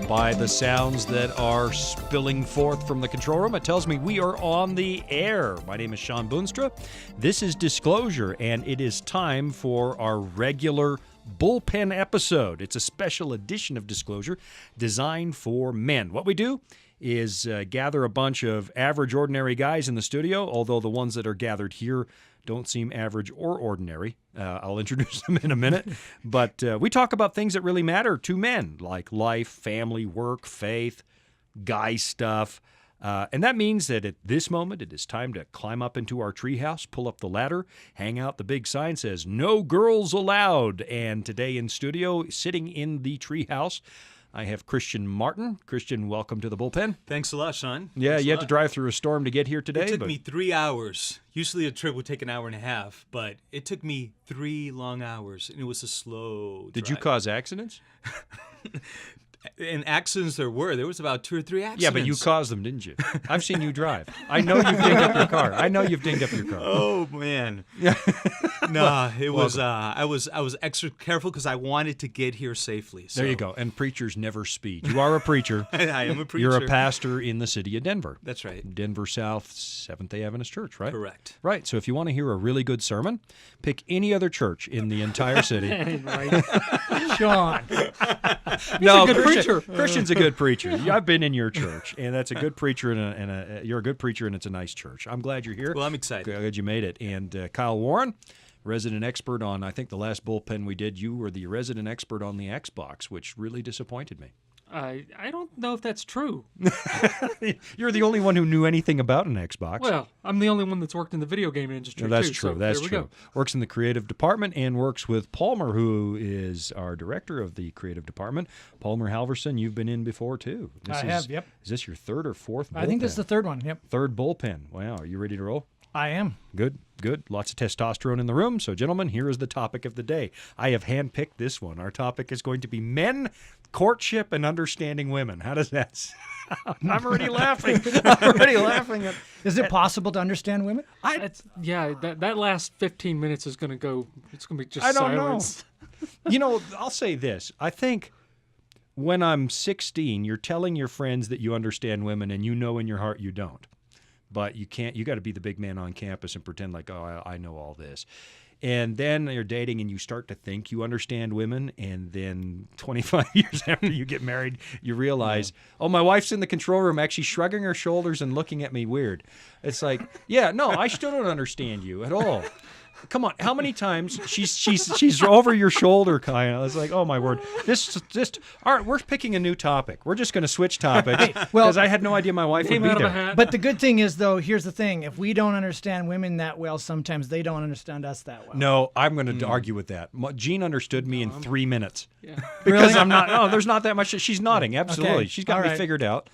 by the sounds that are spilling forth from the control room, it tells me we are on the air. My name is Shawn Boonstra. This is Disclosure, and it is time for our regular bullpen episode. It's a special edition of Disclosure designed for men. What we do is gather a bunch of average, ordinary guys in the studio, although the ones that are gathered here don't seem average or ordinary. I'll introduce them in a minute. But we talk about things that really matter to men, like life, family, work, faith, guy stuff. And that means that at this moment, it is time to climb up into our treehouse, pull up the ladder, hang out the big sign says, "No girls allowed." And today in studio, sitting in the treehouse, I have Christian Martin. Christian, welcome to the bullpen. Thanks a lot, Shawn. Yeah, Thanks you had to drive through a storm to get here today. It took me 3 hours. Usually a trip would take an hour and a half, but it took me 3 long hours, and it was a slow drive. Did you cause accidents? And accidents there was about 2 or 3 accidents. Yeah, but you caused them, didn't you? I've seen you drive. I know you've dinged up your car. Oh man. No, it was. I was extra careful because I wanted to get here safely. So. There you go. And preachers never speed. You are a preacher. I am a preacher. You're a pastor in the city of Denver. That's right. Denver South Seventh-day Adventist Church, right? Correct. Right. So if you want to hear a really good sermon, pick any other church in the entire city. Right. Shawn. No, a good preacher. Christian's a good preacher. I've been in your church, and that's a good preacher, and you're a good preacher, and it's a nice church. I'm glad you're here. Well, I'm excited. Glad you made it. And Kyle Warren, resident expert on, I think the last bullpen we did, you were the resident expert on the Xbox, which really disappointed me. I don't know if that's true. You're the only one who knew anything about an Xbox. Well, I'm the only one that's worked in the video game industry, No, that's too. true. So That's there we true. go. Works in the creative department and works with Palmer, who is our director of the creative department. Palmer Halverson, you've been in before too. I have, yep. Is this your third or fourth bullpen? I think this is the third one, yep. Third bullpen. Wow. Are you ready to roll? I am. Good. Lots of testosterone in the room. So, gentlemen, here is the topic of the day. I have handpicked this one. Our topic is going to be men, courtship, and understanding women. How does that sound? I'm already laughing. Is it possible to understand women? That last 15 minutes is going to go, it's going to be just I don't silence. know. You know, I'll say this. I think when I'm 16, you're telling your friends that you understand women, and you know in your heart you don't. But you can't. You got to be the big man on campus and pretend like, oh, I know all this. And then you're dating and you start to think you understand women, and then 25 years after you get married, you realize, oh, my wife's in the control room actually shrugging her shoulders and looking at me weird. It's like, yeah, no, I still don't understand you at all. Come on, how many times she's over your shoulder, kind of. It's like, oh my word, this. All right, we're picking a new topic. We're just going to switch topics because I had no idea my wife would be there. But the good thing is, though, here's the thing: if we don't understand women that well, sometimes they don't understand us that well. No, I'm going to argue with that. Jean understood me in 3 minutes. Yeah. Because Really? I'm not. No, there's not that much. She's nodding. Absolutely, Okay. she's got All me right. figured out,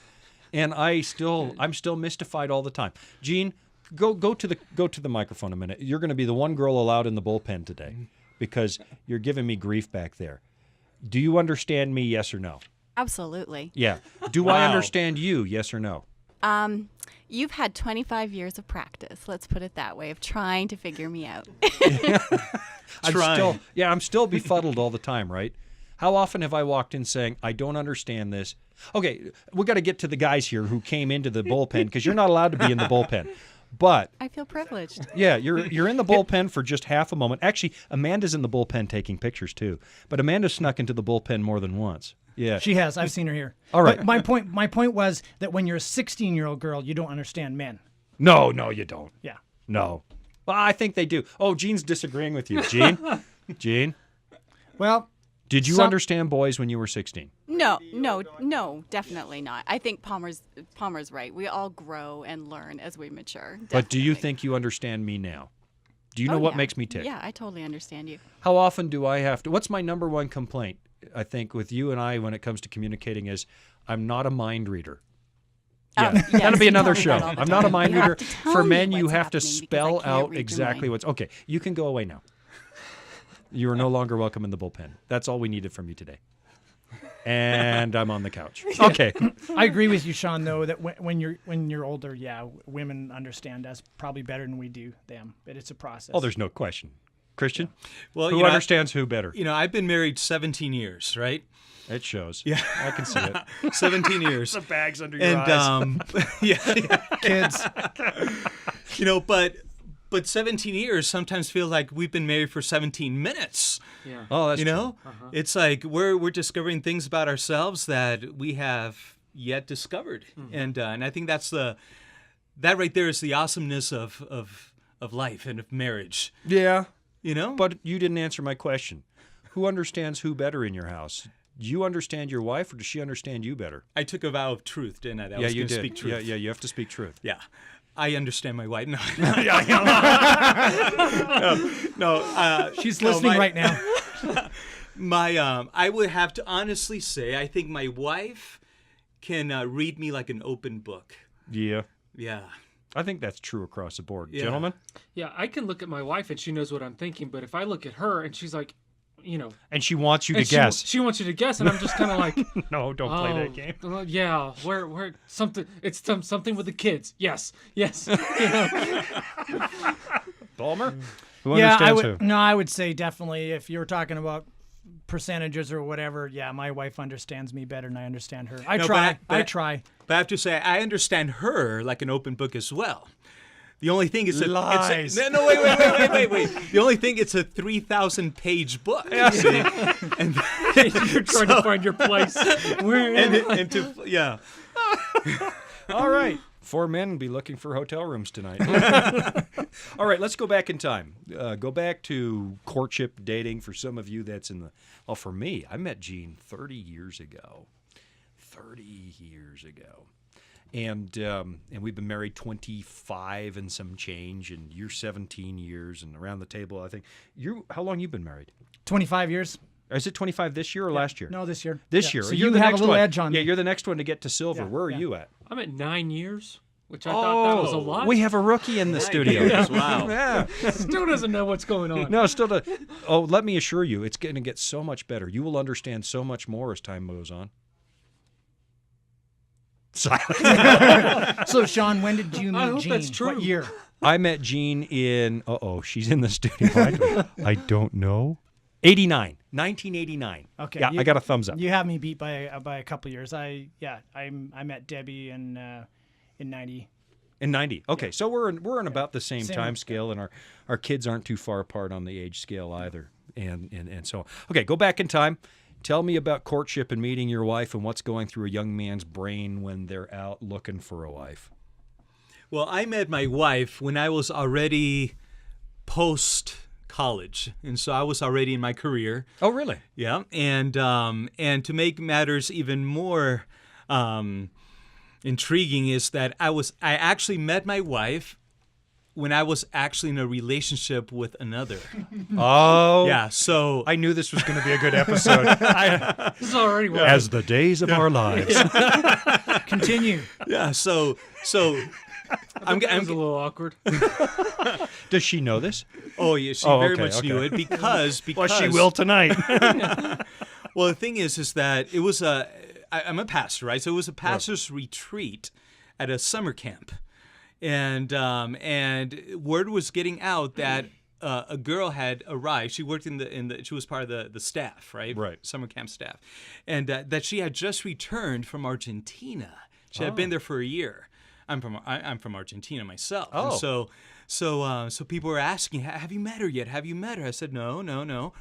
and I'm still mystified all the time. Jean, go to the microphone a minute. You're going to be the one girl allowed in the bullpen today because you're giving me grief back there. Do you understand me? Yes or no? Absolutely. Yeah. Do I understand you? Yes or no? You've had 25 years of practice, let's put it that way, of trying to figure me out. I'm still befuddled all the time, right? How often have I walked in saying, I don't understand this? Okay, we got to get to the guys here who came into the bullpen because you're not allowed to be in the bullpen. But I feel privileged. yeah, you're in the bullpen for just half a moment. Actually, Amanda's in the bullpen taking pictures too. But Amanda snuck into the bullpen more than once. Yeah. She has. I've seen her here. All right. But my point was that when you're a 16-year-old girl, you don't understand men. No, you don't. Yeah. No. Well, I think they do. Oh, Jean's disagreeing with you. Jean? Well, Did you understand boys when you were 16? No, definitely not. I think Palmer's right. We all grow and learn as we mature. Definitely. But do you think you understand me now? Do you know what makes me tick? Yeah, I totally understand you. How often do I have to? What's my number one complaint, I think, with you and I when it comes to communicating is I'm not a mind reader. Yeah, Yes, that'll be you another tell me show. that all the I'm not a time. mind You have reader. to tell For me men, you what's have to happening because I spell can't out read your exactly mind. what's... Okay, you can go away now. You are no longer welcome in the bullpen. That's all we needed from you today. And I'm on the couch. Okay. I agree with you, Shawn, though, that when you're older, yeah, women understand us probably better than we do them. But it's a process. Oh, there's no question. Christian? Well, Who understands who better? I've been married 17 years, right? It shows. Yeah. I can see it. 17 years. The bags under your eyes. Yeah. Kids. But 17 years sometimes feel like we've been married for 17 minutes. Yeah. Oh, that's You know, true. it's like we're discovering things about ourselves that we have yet discovered, and I think that right there is the awesomeness of life and of marriage. Yeah. But But you didn't answer my question. Who understands who better in your house? Do you understand your wife, or does she understand you better? I took a vow of truth, didn't I? That I Yeah, was you going to did. speak truth. Yeah, you have to speak truth. Yeah. I understand my wife. No, She's listening right now. I would have to honestly say, I think my wife can read me like an open book. Yeah. Yeah. I think that's true across the board. Yeah. Gentlemen? Yeah, I can look at my wife and she knows what I'm thinking, but if I look at her and she's like, And she wants you to and guess. she wants you to guess, and I'm just kind of like, No, don't play that game. Yeah, where something? It's something with the kids. Yes. Balmer? Who Yeah, understands who? I would say definitely if you were talking about percentages or whatever, yeah, my wife understands me better than I understand her. I No, try. but I try. But I have to say, I understand her like an open book as well. The only thing is that Lies. no, wait. The only thing, it's a 3,000-page book. See? And You're trying to find your place. yeah. All right. 4 men be looking for hotel rooms tonight. All right, let's go back in time. Go back to courtship, dating. For some of you, that's in the... Well, for me, I met Jean 30 years ago. 30 years ago. And we've been married 25 and some change, and you're 17 years, and around the table, I think. How long you been married? 25 years. Is it 25 this year or last year? No, this year. This Yeah. year. So You're you the have a next little one. edge on Yeah, me. you're the next one to get to silver. Yeah, Where are yeah. you at? I'm at 9 years, which I thought that was a lot. We have a rookie in the studio. Wow. Yeah. Still doesn't know what's going on. No, still does. Oh, let me assure you, it's going to get so much better. You will understand so much more as time goes on. Silence. So, Shawn, when did you meet I hope Jean? that's true. What year? I met Jean in, she's in the studio. I don't know. 1989. Okay. Yeah, I got a thumbs up. You have me beat by a couple years. I met Debbie in 90. In 90. Okay, so we're in about the same Same. time scale, and our kids aren't too far apart on the age scale either. And so, okay, go back in time. Tell me about courtship and meeting your wife and what's going through a young man's brain when they're out looking for a wife. Well, I met my wife when I was already post-college, and so I was already in my career. Oh, really? Yeah, and to make matters even more intriguing is that I actually met my wife when I was actually in a relationship with another. Oh. Yeah, so I knew this was going to be a good episode. This is already working. As the days of our lives. Continue. yeah, so I'm That was a little awkward. Does she know this? oh yeah, she Oh, very okay, much knew okay. it because Well, she will tonight. Well, the thing is that it was I'm a pastor, right? So it was a pastor's retreat at a summer camp, and word was getting out that a girl had arrived. She worked she was part of the staff, right? Right. Summer camp staff, and that she had just returned from Argentina. She had been there for a year. I'm from Argentina myself. Oh. And so people were asking, have you met her yet? Have you met her? I said, no.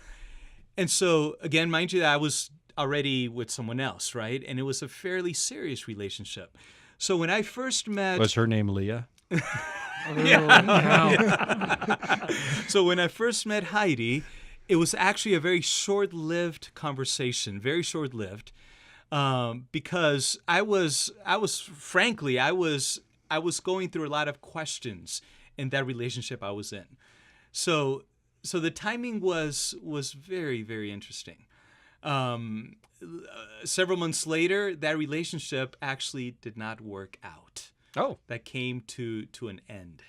And so, again, mind you, that I was already with someone else, right? And it was a fairly serious relationship. So when I first met... Was her name Leah? So when I first met Heidi, it was actually a very short-lived conversation, very short-lived, because I was going through a lot of questions in that relationship I was in. So the timing was very, very interesting. Several months later, that relationship actually did not work out. Oh. That came to an end.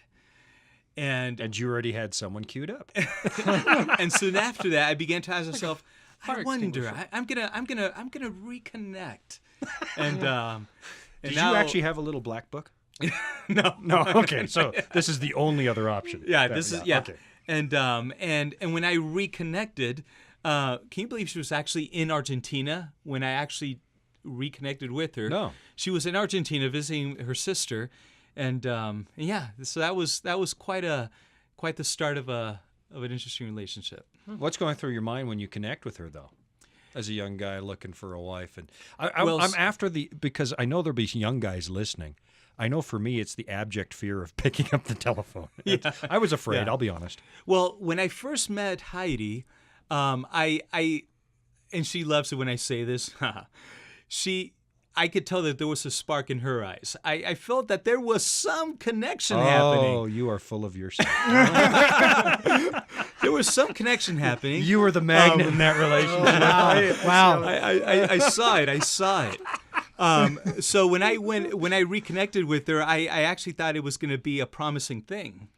And you already had someone queued up. and soon after that, I began to ask myself, I fire wonder, extinguisher. I'm gonna reconnect. And Did now, you actually have a little black book? no. No. Okay. So this is the only other option. Yeah, this is yeah. Okay. And when I reconnected, can you believe she was actually in Argentina when I actually reconnected with her? No. She was in Argentina visiting her sister, and yeah, so that was quite the start of an interesting relationship. What's going through your mind when you connect with her, though, as a young guy looking for a wife? And Well, I'm after because I know there'll be young guys listening. I know for me, it's the abject fear of picking up the telephone. I was afraid, Yeah. I'll be honest. Well, when I first met Heidi, I and she loves it when I say this. I could tell that there was a spark in her eyes. I felt that there was some connection happening. Oh, you are full of yourself. There was some connection happening. You were the magnet in that relationship. Wow. I saw it. I saw it. So when I reconnected with her, I actually thought it was going to be a promising thing,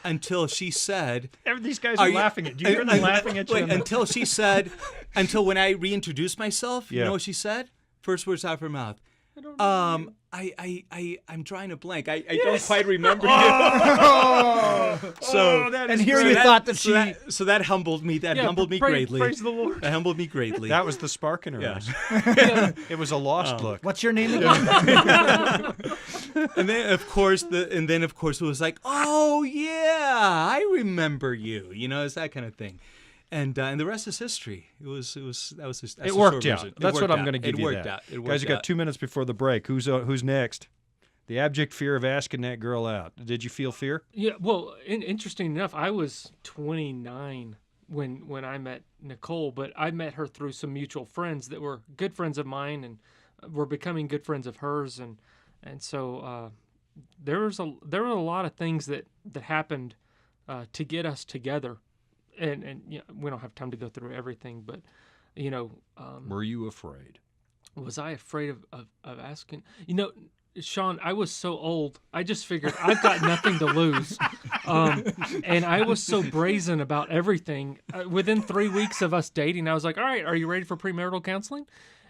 until she said, These guys are laughing at you. Do you hear them laughing at you? Wait, until when I reintroduced myself, you Yeah. know what she said? First words out of her mouth. I'm drawing a blank. I don't quite remember you. And here you thought that she... So that humbled me. That humbled me greatly. Praise the Lord. That humbled me greatly. That was the spark in her Yeah. eyes. It was a lost look. What's your name again? And then of course it was like, oh yeah, I remember you. It's that kind of thing. And the rest is history. It worked out. That's what I'm going to give you. It worked out. Guys, you got 2 minutes before the break. Who's next? The abject fear of asking that girl out. Did you feel fear? Yeah, well, interesting enough, I was 29 when I met Nicole, but I met her through some mutual friends that were good friends of mine and were becoming good friends of hers, and so there were a lot of things that happened to get us together, and we don't have time to go through everything, but Were you afraid? was I afraid of asking? Shawn, I was so old. I just figured I've got nothing to lose. And I was so brazen about everything. Within 3 weeks of us dating, I was like, all right, are you ready for premarital counseling?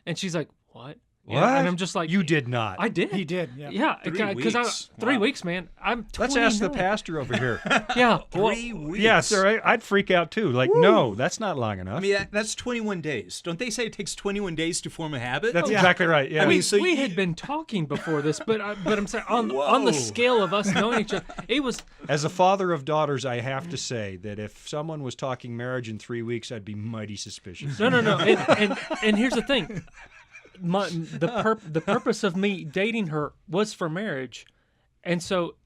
And she's like, what? What? And I'm just like, You did not. I did. He did, yeah. Yeah, 3 because weeks. 3 Wow. weeks, man. I'm 29. Let's ask the pastor over here. Yeah. well, 3 weeks. Yeah, sir. I'd freak out too. Like, no, that's not long enough. I mean, that's 21 days. Don't they say it takes 21 days to form a habit? That's exactly right. Yeah. I mean, so we you- had been talking before this, but I'm saying on the Whoa. scale of us knowing each other, it was As a father of daughters, I have to say that if someone was talking marriage in 3 weeks, I'd be mighty suspicious. no. And here's the thing. The purpose of me dating her was for marriage, and so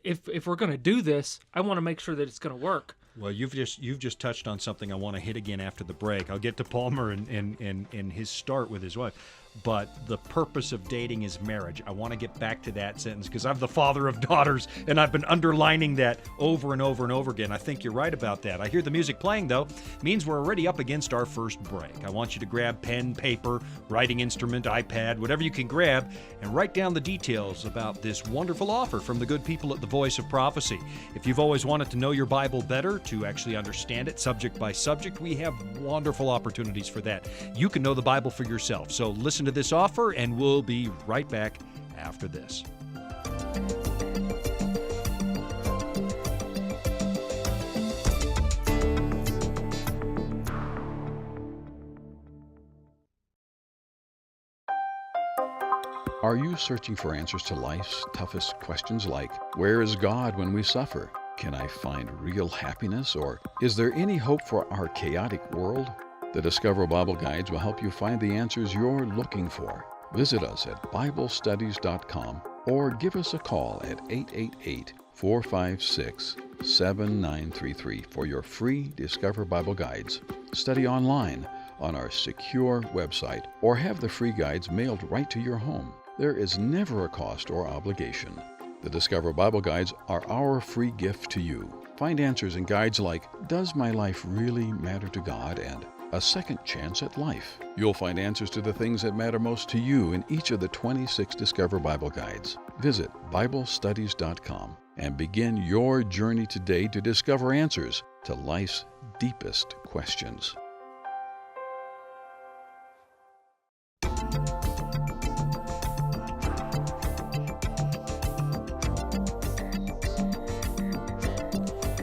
if we're going to do this, I want to make sure that it's going to work. Well, you've just touched on something I want to hit again after the break. I'll get to Palmer and his start with his wife. But the purpose of dating is marriage. I want to get back to that sentence because I'm the father of daughters, and I've been underlining that over and over and over again. I think you're right about that. I hear the music playing, though. Means we're already up against our first break. I want you to grab pen, paper, writing instrument, iPad, whatever you can grab, and write down the details about this wonderful offer from the good people at the Voice of Prophecy. If you've always wanted to know your Bible better, to actually understand it subject by subject, we have wonderful opportunities for that. You can know the Bible for yourself. So listen to this offer, and we'll be right back after this. Are you searching for answers to life's toughest questions like, where is God when we suffer? Can I find real happiness? Or is there any hope for our chaotic world? The Discover Bible Guides will help you find the answers you're looking for. Visit us at BibleStudies.com or give us a call at 888-456-7933 for your free Discover Bible Guides. Study online on our secure website or have the free guides mailed right to your home. There is never a cost or obligation. The Discover Bible Guides are our free gift to you. Find answers in guides like, Does my life really matter to God? And A Second Chance at Life. You'll find answers to the things that matter most to you in each of the 26 Discover Bible Guides. Visit BibleStudies.com and begin your journey today to discover answers to life's deepest questions.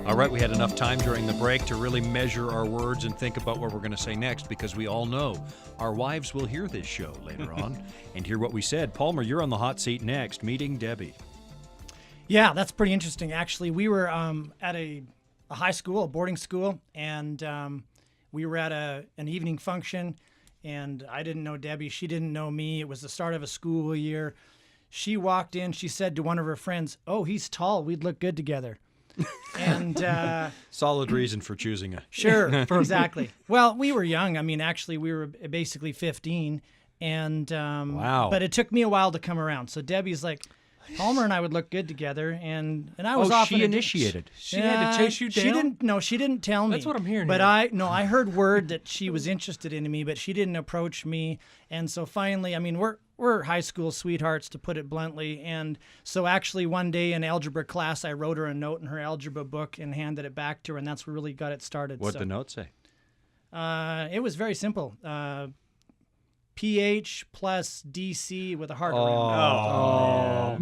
All right, we had enough time during the break to really measure our words and think about what we're going to say next, because we all know our wives will hear this show later on and hear what we said. Palmer, you're on the hot seat next, meeting Debbie. Yeah, that's pretty interesting. Actually, we were at a high school, a boarding school, and we were at an evening function, and I didn't know Debbie. She didn't know me. It was the start of a school year. She walked in. She said to one of her friends, "Oh, he's tall. We'd look good together." And Solid reason for choosing a... Sure, exactly. Well, we were young. I mean, actually, we were basically 15, and Wow. But it took me a while to come around. So Debbie's like, Palmer and I would look good together, and I was off. She initiated. She had to chase you down? She didn't. No, she didn't tell me. That's what I'm hearing But here. I heard word that she was interested in me, but she didn't approach me. And so finally, I mean, we're high school sweethearts, to put it bluntly. And so actually, one day in algebra class, I wrote her a note in her algebra book and handed it back to her, and that's what really got it started. What'd So, the note say? it was very simple. PH plus DC with a heart around it.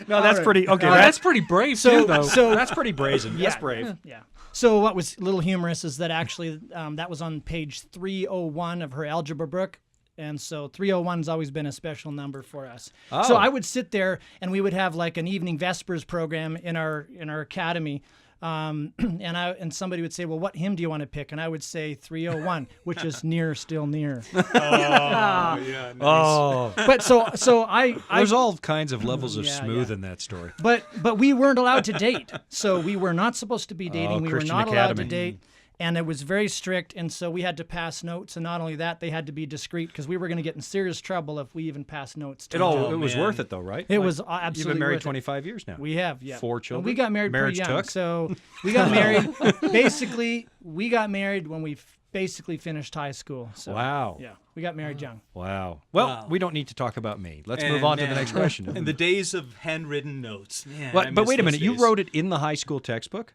No, that's pretty... Okay, That's pretty brave, too, though. So that's pretty brazen. That's brave. Yeah. So what was a little humorous is that actually that was on page 301 of her algebra book. And so 301's always been a special number for us. Oh. So I would sit there and we would have like an evening Vespers program in our academy. And somebody would say, "Well, what hymn do you want to pick?" And I would say 301, which is Near, Still Near. Yeah, nice. Oh, But so I there's all kinds of levels of Yeah, smooth yeah. in that story. But we weren't allowed to date. So we were not supposed to be dating. We were Christian not allowed to Academy. date. And it was very strict. And so we had to pass notes. And not only that, they had to be discreet because we were going to get in serious trouble if we even passed notes to It each other. all it was man. worth it though, right? It was You've absolutely been married worth it. 25 years now. We have, yeah. 4 And children. we got married Marriage pretty young. took? So we got married. Basically, we got married when we basically finished high school. So, Wow. Yeah, we got married young. Wow. Well, Wow. we don't need to talk about me. Let's And move on to the man, next question. And the days of handwritten notes. Man, But I but miss wait a those minute. You days. wrote it in the high school textbook?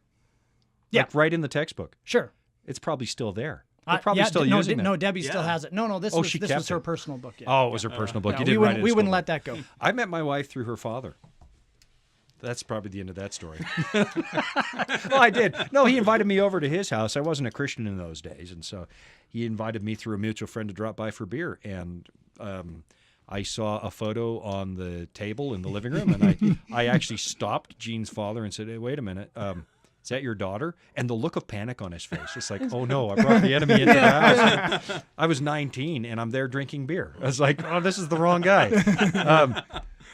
Yeah. Like right in the textbook. Sure. It's probably still there. They're probably yeah, still no, using no, it. Debbie still Yeah. has it. No, this Oh, was she this kept was her it. personal book. Yeah. Oh, it was her personal book. No, You we didn't write it wouldn't, in we wouldn't school. let that go. I met my wife through her father. That's probably the end of that story. Well, I did. No, he invited me over to his house. I wasn't a Christian in those days, and so he invited me through a mutual friend to drop by for beer. And I saw a photo on the table in the living room, and I actually stopped Jean's father and said, "Hey, wait a minute. Is that your daughter?" And the look of panic on his face. It's like, oh no, I brought the enemy into the house. I was 19 and I'm there drinking beer. I was like, oh, this is the wrong guy.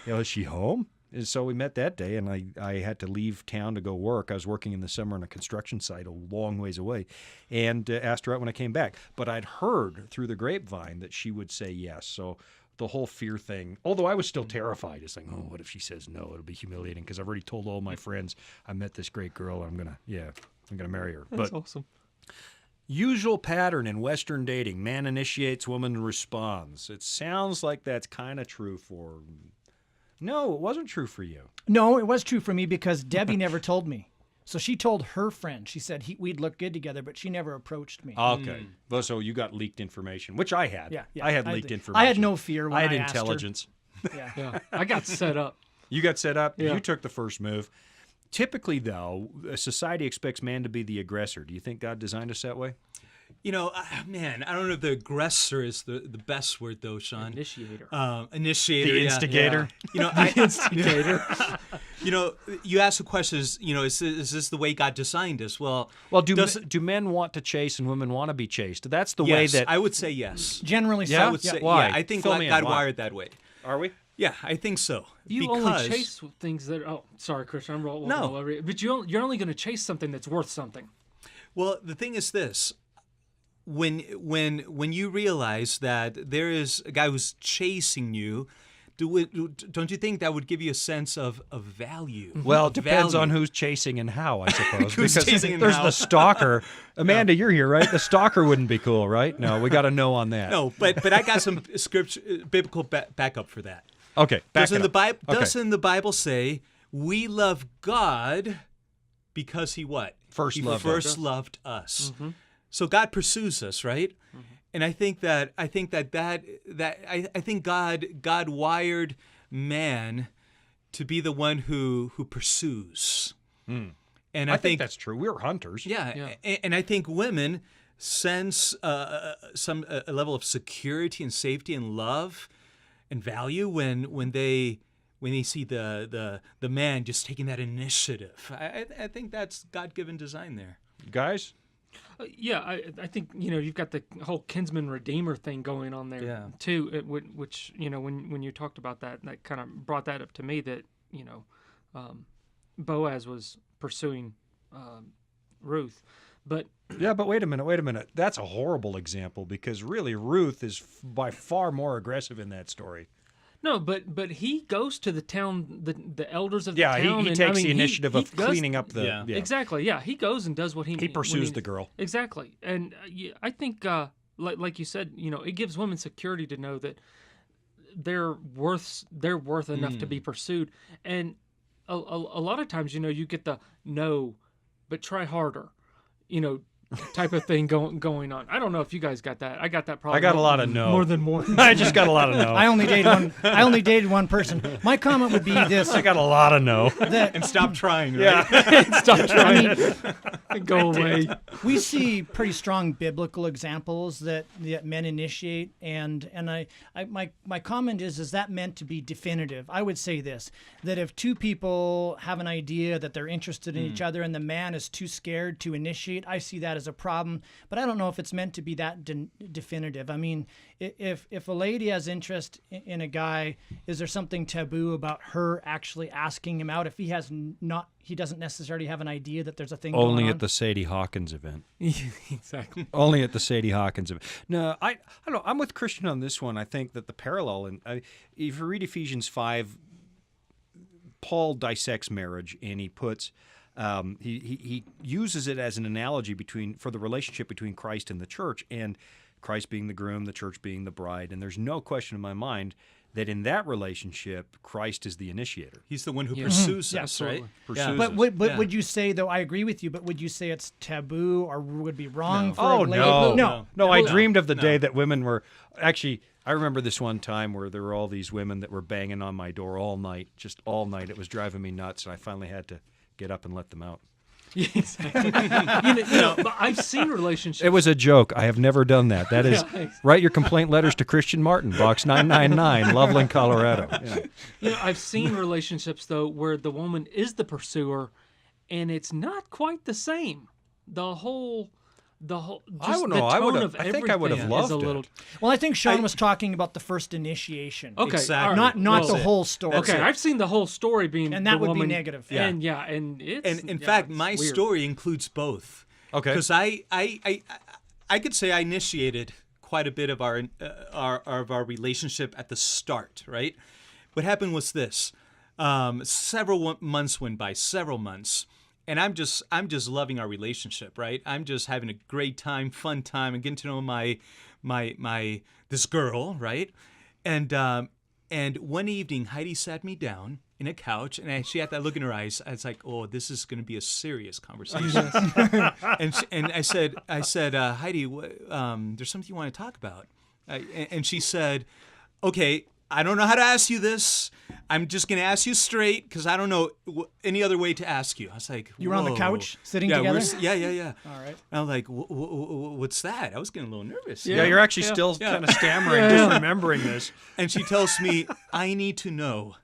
Is she home? And so we met that day, and I had to leave town to go work. I was working in the summer on a construction site a long ways away, and asked her out when I came back. But I'd heard through the grapevine that she would say yes. So the whole fear thing, although I was still terrified, it's like, oh, what if she says no? It'll be humiliating because I've already told all my friends I met this great girl. I'm gonna marry her. That's But awesome. usual pattern in Western dating: man initiates, woman responds. It sounds like that's kind of true for. No, it wasn't true for you. No, it was true for me because Debbie never told me. So she told her friend. She said we'd look good together, but she never approached me. Okay. Well, so you got leaked information, which I had. Yeah, yeah. I had I leaked had- information. I had no fear when I had I asked her. intelligence. Yeah. Yeah, I got set up. You got set up. Yeah. You took the first move. Typically, though, society expects man to be the aggressor. Do you think God designed us that way? You know, man, I don't know if the aggressor is the best word, though, Sean. Initiator. Initiator. The yeah. instigator? You know, instigator. You know, you ask the question, is this the way God designed us? Well, do men want to chase and women want to be chased? That's the way yes, that... I would say yes. Generally so. Yeah? I would say, Why? yeah, I think Fill me in. God Why? wired that way. Are we? Yeah, I think so. You because, only chase things that. Oh, sorry, Christian. I'm rolling No. all over you. But you're only going to chase something that's worth something. Well, the thing is this. When you realize that there is a guy who's chasing you, don't you think that would give you a sense of value? Well, it depends Value. on who's chasing and how, I suppose. Who's because chasing and there's how. the stalker. Amanda, you're here, right? The stalker wouldn't be cool, right? No, we got to know on that. No, but I got some scripture, biblical backup for that. Okay, back Doesn't it the up. Bible Okay. doesn't the Bible say we love God because He what? First He loved first us. loved us. So God pursues us, right? And I think God wired man to be the one who pursues. And I think that's true. We're hunters. Yeah. And I think women sense a level of security and safety and love and value when they see the man just taking that initiative. I think that's God-given design there. Guys? I think you've got the whole kinsman redeemer thing going on there too, which when you talked about that kind of brought that up to me that Boaz was pursuing Ruth, but wait a minute. That's a horrible example because really Ruth is by far more aggressive in that story. No, but he goes to the town, the elders of the town. Yeah, he takes the initiative of cleaning up the... Yeah. Exactly, yeah. He goes and does what he... He pursues the girl. Exactly. And I think, like you said, it gives women security to know that they're worth enough to be pursued. And a lot of times, you get the no, but try harder, type of thing going on. I don't know if you guys got that. I got that problem. I got a lot of no. More than one. I just got a lot of no. I only dated one person. My comment would be this. I got a lot of no. And stop trying, right? Stop trying. Go away. We see pretty strong biblical examples that men initiate, and my comment is that meant to be definitive? I would say this, that if two people have an idea that they're interested in each other and the man is too scared to initiate, I see that as a problem, but I don't know if it's meant to be that definitive. I mean, if a lady has interest in a guy, is there something taboo about her actually asking him out if he doesn't necessarily have an idea that there's a thing going on? Only at the Sadie Hawkins event. Exactly. Only at the Sadie Hawkins event. No, I don't know. I'm with Christian on this one. I think that the parallel, and if you read Ephesians 5, Paul dissects marriage, and he puts... he uses it as an analogy for the relationship between Christ and the church, and Christ being the groom, the church being the bride. And there's no question in my mind that in that relationship, Christ is the initiator. He's the one who pursues us, absolutely. right? Pursues But us. would you say, though, I agree with you, but would you say it's taboo or would be wrong for Oh, a lady? no. I dreamed of the day that women were... Actually, I remember this one time where there were all these women that were banging on my door all night, just all night. It was driving me nuts, and I finally had to get up and let them out. Exactly. But I've seen relationships. It was a joke. I have never done that. That is, write your complaint letters to Christian Martin, Box 999, Loveland, Colorado. Yeah. I've seen relationships though where the woman is the pursuer, and it's not quite the same. The whole. I don't know. I think I would have loved it. Well, I think Shawn was talking about the first initiation. Okay, exactly. right. Not the whole story. Okay, I've seen the whole story being, and that the would woman, be negative. Yeah. And it's And in fact, it's my weird. story includes both. Okay. Because I could say I initiated quite a bit of our relationship at the start. Right. What happened was this: several months went by, and I'm just loving our relationship. Right. I'm just having a great time, fun time, and getting to know my this girl. Right. And one evening, Heidi sat me down in a couch, and she had that look in her eyes. I was like, "Oh, this is going to be a serious conversation." and I said, Heidi, there's something you want to talk about. And she said, "Okay, I don't know how to ask you this. I'm just going to ask you straight because I don't know any other way to ask you." I was like, You were on the "Whoa." couch sitting together? Yeah. All right. And I'm like, "What's that?" I was getting a little nervous. Yeah, you're actually still kind of stammering, just remembering this. And she tells me, "I need to know,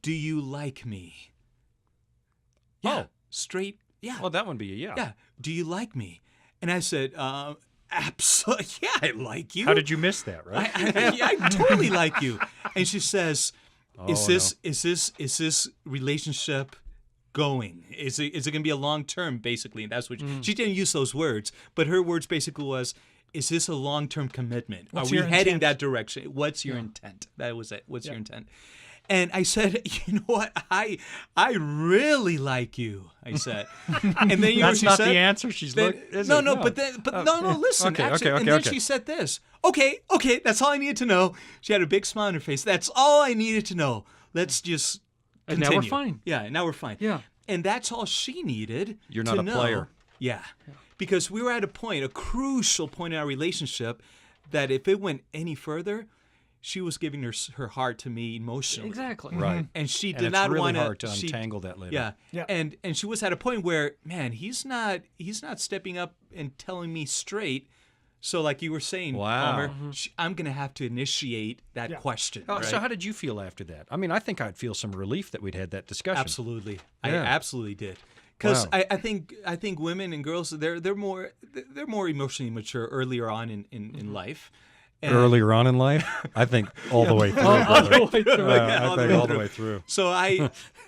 do you like me?" Yeah, straight. Yeah. Well, that would be a yeah. Yeah. Do you like me? And I said, absolutely. Yeah, I like you. How did you miss that, right? I totally like you. And she says, is this relationship going? Is it going to be a long term, basically? And that's what she didn't use those words, but her words basically was, is this a long term commitment? What's Are we your heading intent? that direction? What's your intent? That was it. What's your intent? And I said, you know what? I really like you. I said, and then you know what That's she not said? the answer. She's Then- looking. no, but listen. Okay, actually, okay, and then okay. she said this. Okay, that's all I needed to know. She had a big smile on her face. That's all I needed to know. Let's just And continue. now we're fine. Yeah, now we're fine. Yeah. And that's all she needed. You're not to a know. player. Yeah. Because we were at a crucial point in our relationship, that if it went any further, she was giving her heart to me emotionally. Exactly. Right. And she And did it's not really want hard to untangle that later. Yeah. Yeah. And she was at a point where, man, he's not stepping up and telling me straight. So like you were saying, Wow. Palmer, I'm going to have to initiate that Yeah. question. Oh, right? So how did you feel after that? I mean, I think I'd feel some relief that we'd had that discussion. Absolutely. I Yeah. absolutely did. Because Wow. I think women and girls, they're more emotionally mature earlier on in life. And Earlier on in life, I think all the way through. All brother. the way through. I think all the way through. So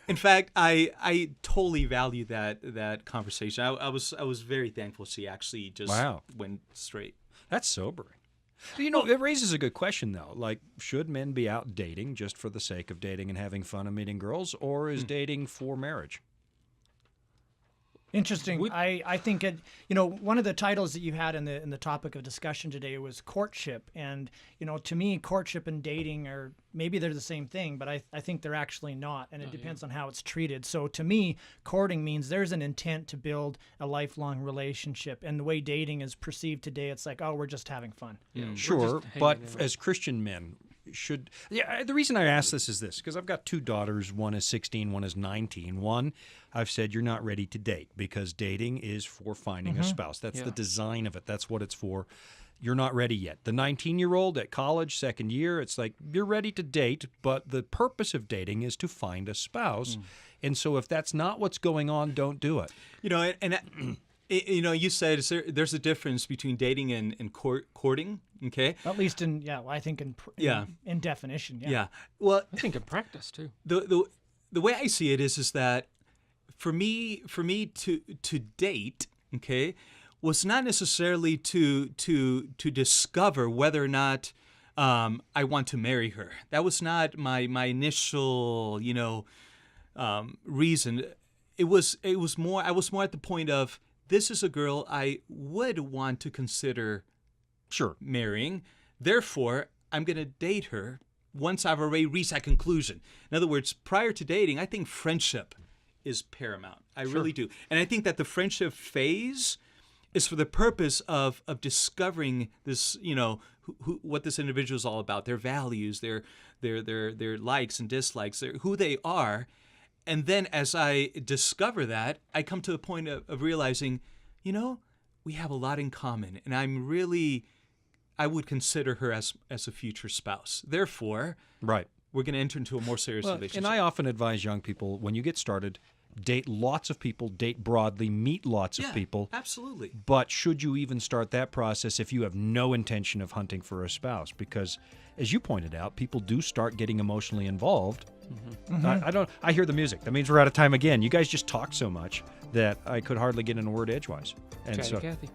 in fact, I totally value that conversation. I was very thankful she actually just Wow. went straight. That's sobering. You know, it raises a good question, though. Like, should men be out dating just for the sake of dating and having fun and meeting girls, or is dating for marriage? Interesting. I think one of the titles that you had in the topic of discussion today was courtship, and to me, courtship and dating are maybe they're the same thing, but I think they're actually not, and it depends on how it's treated. So to me, courting means there's an intent to build a lifelong relationship, and the way dating is perceived today, it's like, oh, we're just having fun. Yeah, we're Sure, just but hanging out. as Christian men, the reason I ask this is this, because I've got two daughters. One is 16, one is 19. One, I've said you're not ready to date because dating is for finding a spouse. That's the Yeah. design of it. That's what it's for. You're not ready yet. The 19-year-old at college, second year, it's like you're ready to date, but the purpose of dating is to find a spouse. And so if that's not what's going on, don't do it. You said there's a difference between dating and courting. Okay. At least I think in definition. Yeah. Yeah. Well, I think in practice too. the way I see it is that for me to date, okay, was not necessarily to discover whether or not I want to marry her. That was not my initial reason. It was more. I was more at the point of, this is a girl I would want to consider marrying. Therefore, I'm going to date her once I've already reached that conclusion. In other words, prior to dating, I think friendship is paramount. I really do. And I think that the friendship phase is for the purpose of discovering this, what this individual is all about, their values, their likes and dislikes, who they are. And then as I discover that, I come to the point of realizing, we have a lot in common, and I would consider her as a future spouse. Therefore, we're going to enter into a more serious relationship. And I often advise young people, when you get started, date lots of people, date broadly, meet lots of people. Absolutely. But should you even start that process if you have no intention of hunting for a spouse? Because, as you pointed out, people do start getting emotionally involved. I hear the music. That means we're out of time again. You guys just talk so much that I could hardly get in a word edgewise. And Chatty Cathy.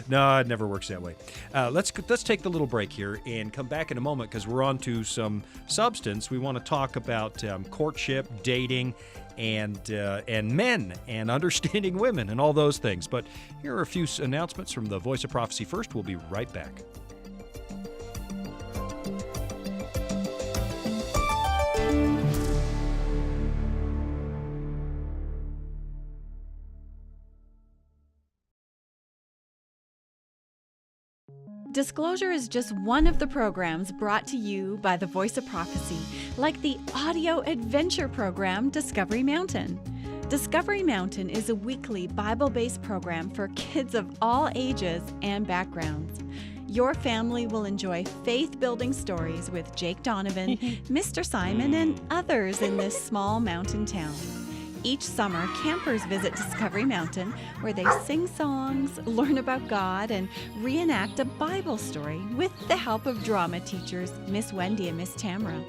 No, it never works that way. Let's take the little break here and come back in a moment, because we're on to some substance. We want to talk about courtship, dating, and men, and understanding women, and all those things. But here are a few announcements from the Voice of Prophecy first. We'll be right back. Disclosure is just one of the programs brought to you by the Voice of Prophecy, like the audio adventure program Discovery Mountain. Discovery Mountain is a weekly Bible-based program for kids of all ages and backgrounds. Your family will enjoy faith-building stories with Jake Donovan, Mr. Simon, and others in this small mountain town. Each summer, campers visit Discovery Mountain, where they sing songs, learn about God, and reenact a Bible story with the help of drama teachers Miss Wendy and Miss Tamara.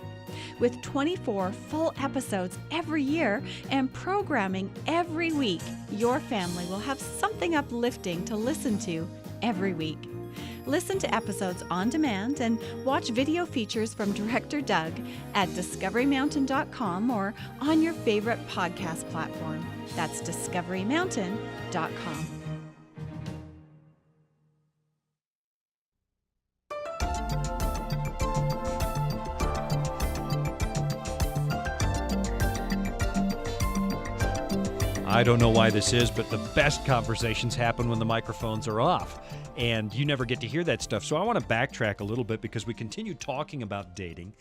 With 24 full episodes every year and programming every week, your family will have something uplifting to listen to every week. Listen to episodes on demand and watch video features from Director Doug at discoverymountain.com or on your favorite podcast platform. That's discoverymountain.com. I don't know why this is, but the best conversations happen when the microphones are off. and you never get to hear that stuff. So I want to backtrack a little bit because we continue talking about dating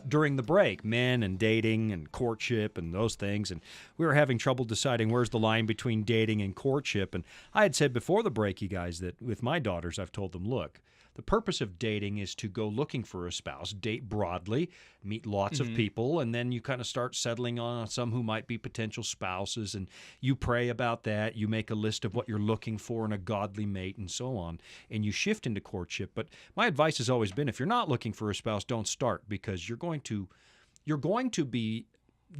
during the break, men and dating and courtship and those things, and we were having trouble deciding where's the line between dating and courtship. And I had said before the break, you guys, that with my daughters, I've told them, look, the purpose of dating is to go looking for a spouse, date broadly, meet lots of people, and then you kind of start settling on some who might be potential spouses, and you pray about that. You make a list of what you're looking for in a godly mate and so on, and you shift into courtship. But my advice has always been, if you're not looking for a spouse, don't start, because you're going to be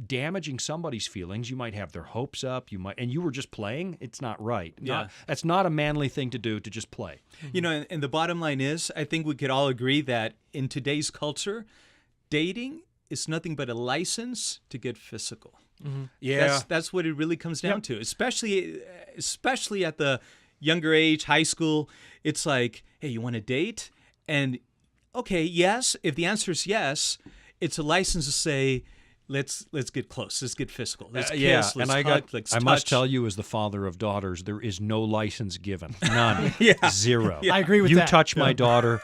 damaging somebody's feelings. You might have their hopes up. And you were just playing. It's not right. Yeah. That's not a manly thing to do, to just play. You know, and the bottom line is, I think we could all agree that in today's culture, dating is nothing but a license to get physical. Yeah. That's what it really comes down to, especially at the younger age, high school. It's like, hey, you want to date? And okay, yes. If the answer is yes, it's a license to say, let's get close. Let's get physical. Let's kiss. Let's hug. Let's touch. I must tell you, as the father of daughters, there is no license given. None. Zero. I agree with you that. You touch my daughter,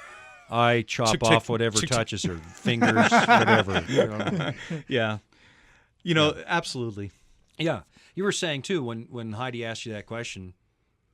I chop off whatever touches her fingers, whatever. Yeah. You know, absolutely. Yeah. You were saying too when Heidi asked you that question,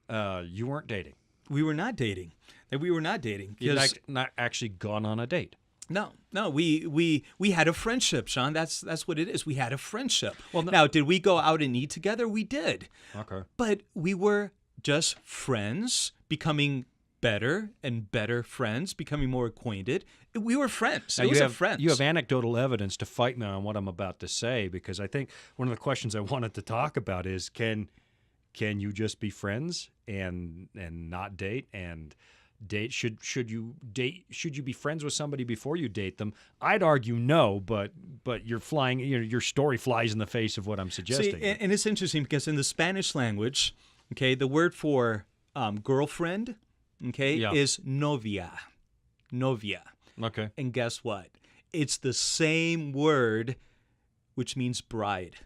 you weren't dating. We were not dating. We were not dating. You'd not actually gone on a date. No, we had a friendship, Shawn. That's what it is. We had a friendship. Well, now, did we go out and eat together? We did. Okay. But we were just friends, becoming better and better friends, becoming more acquainted. We were friends. Now, it was friends. You have anecdotal evidence to fight me on what I'm about to say, because I think one of the questions I wanted to talk about is, can you just be friends and not date and date? Should you be friends with somebody before you date them? I'd argue no, but you're flying. Your story flies in the face of what I'm suggesting. See, and it's interesting because in the Spanish language, okay, the word for girlfriend, okay, is novia. Okay. And guess what? It's the same word, which means bride.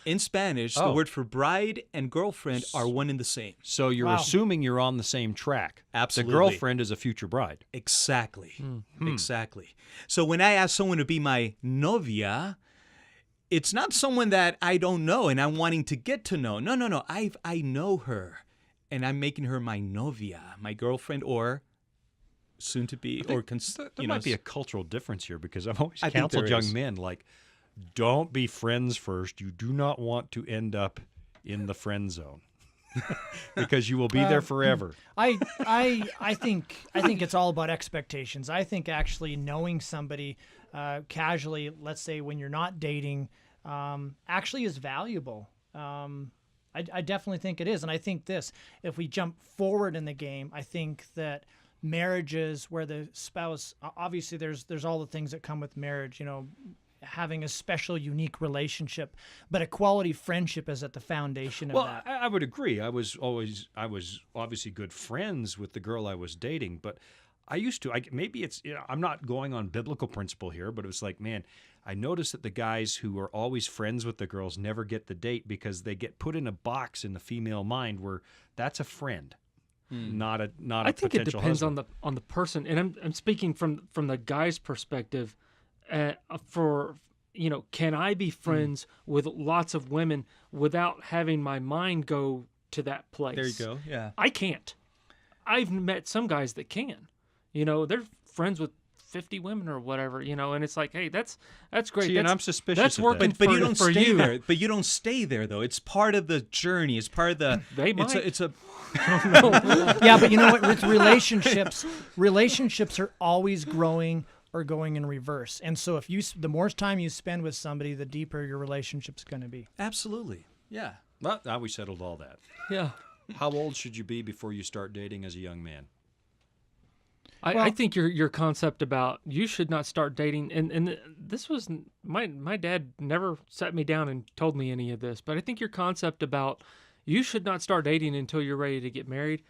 In Spanish, the word for bride and girlfriend are one and the same. So you're assuming you're on the same track. Absolutely. The girlfriend is a future bride. Exactly. Exactly. So when I ask someone to be my novia, it's not someone that I don't know and I'm wanting to get to know. No. I know her, and I'm making her my novia, my girlfriend, or soon to be, or there might be a cultural difference here, because I've always I think counseled there young is. men, like, don't be friends first. You do not want to end up in the friend zone because you will be there forever. I think it's all about expectations. I think actually knowing somebody casually, let's say when you're not dating, actually is valuable. I definitely think it is. And I think if we jump forward in the game, I think that marriages where the spouse, obviously there's all the things that come with marriage, having a special, unique relationship, but a quality friendship is at the foundation of that. Well, I would agree. I was obviously good friends with the girl I was dating, but I used to. Maybe it's. I'm not going on biblical principle here, but it was like, man, I noticed that the guys who are always friends with the girls never get the date because they get put in a box in the female mind where that's a friend. Not a I think it potential depends husband. on the person, and I'm speaking from the guy's perspective. Can I be friends with lots of women without having my mind go to that place? There you go. Yeah. I can't. I've met some guys that can. They're friends with 50 women or whatever, and it's like, hey, that's great. See, and I'm suspicious That's of working that. But you don't for stay you. there. But you don't stay there, though. It's part of the journey. It's part of the. They might. It's a. Yeah, but you know what? With relationships are always growing or going in reverse. And so the more time you spend with somebody, the deeper your relationship's going to be. Absolutely. Yeah. Well, now we settled all that. Yeah. How old should you be before you start dating as a young man? I think your concept about you should not start dating, and this was my dad never sat me down and told me any of this, but I think your concept about you should not start dating until you're ready to get married,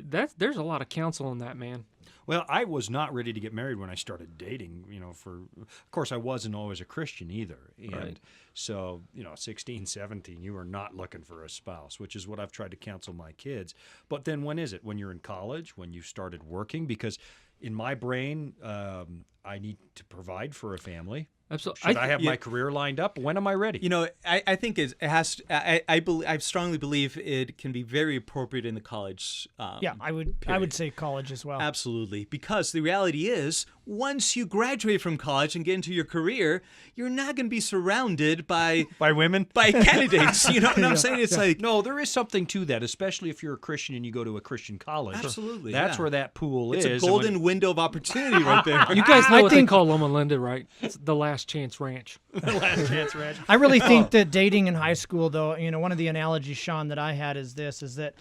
there's a lot of counsel in that, man. Well, I was not ready to get married when I started dating, of course, I wasn't always a Christian either. And Right. so, 16, 17, you are not looking for a spouse, which is what I've tried to counsel my kids. But then when is it? When you're in college, when you started working? Because in my brain, I need to provide for a family. Absolutely. Should I have my career lined up? When am I ready? I think it has. I strongly believe it can be very appropriate in the college. Yeah, I would say college as well. Absolutely, because the reality is, once you graduate from college and get into your career, you're not going to be surrounded by women? by candidates. You know what I'm saying? It's like No, there is something to that, especially if you're a Christian and you go to a Christian college. Absolutely, That's yeah. where that pool it's is. a and when- golden window of opportunity right there. You guys know I what think- they call Loma Linda, right? It's the last chance ranch. Last chance, Reg. I really think that dating in high school, though, one of the analogies, Shawn, that I had is that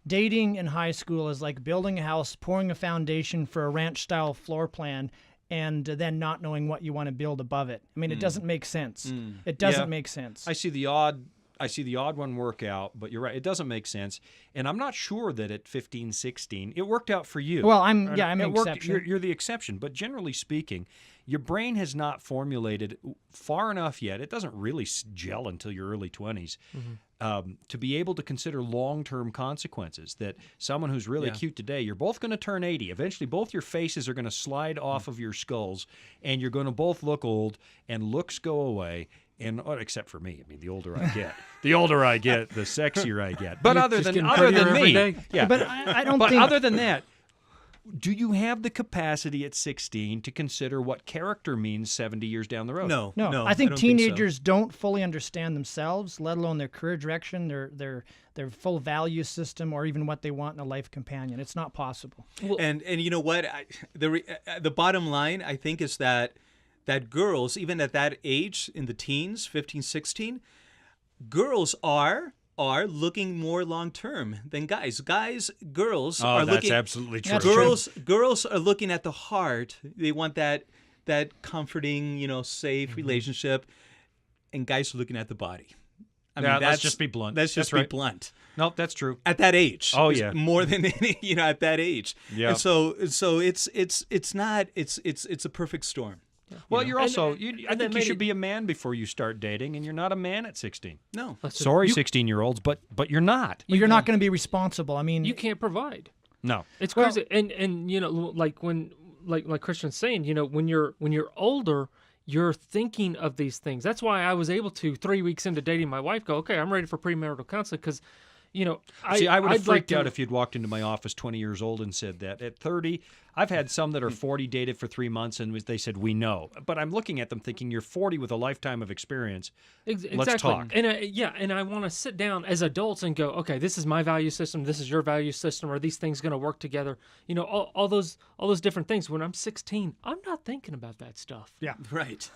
dating in high school is like building a house, pouring a foundation for a ranch-style floor plan, and then not knowing what you want to build above it. I mean, it doesn't make sense. It doesn't Yeah. make sense. I see the odd one work out, but you're right. It doesn't make sense. And I'm not sure that at 15, 16, it worked out for you. Well, I'm Right? an It worked- exception. You're the exception. But generally speaking, your brain has not formulated far enough yet. It doesn't really gel until your early 20s to be able to consider long-term consequences. That someone who's really cute today, you're both going to turn 80. Eventually, both your faces are going to slide off of your skulls, and you're going to both look old, and looks go away. And except for me, I mean, the older I get, the sexier I get. But other just than getting prettier every me, day. yeah. But I don't But think. other than that, do you have the capacity at 16 to consider what character means 70 years down the road? No, I think don't teenagers don't fully understand themselves, let alone their career direction, their full value system, or even what they want in a life companion. It's not possible. And you know what? The bottom line, I think, is that girls, even at that age, in the teens, 15, 16, girls are looking more long term than guys. Girls are that's looking. absolutely true. That's true. Girls are looking at the heart. They want that comforting, safe relationship, and guys are looking at the body. I mean, let's just be blunt. Let's just That's right. be blunt. No, that's true. At that age. Oh, It's yeah. more than any, at that age. Yeah. And so it's a perfect storm. Well, you're also, I that think you made should it- be a man before you start dating, and you're not a man at 16. No. Sorry, 16-year-olds, but you're not. Well, you're not going to be responsible. I mean, You can't provide. No. It's crazy. And like when like Christian's saying, when you're older, you're thinking of these things. That's why I was able to 3 weeks into dating my wife go, okay, I'm ready for premarital counseling because I would have I'd freaked like out to- if you'd walked into my office 20 years old and said that. At 30, I've had some that are 40 dated for 3 months, and they said, we know. But I'm looking at them thinking, you're 40 with a lifetime of experience. Exactly. Let's talk. And and I want to sit down as adults and go, okay, this is my value system, this is your value system. Are these things going to work together? All those different things. When I'm 16, I'm not thinking about that stuff. Yeah. Right.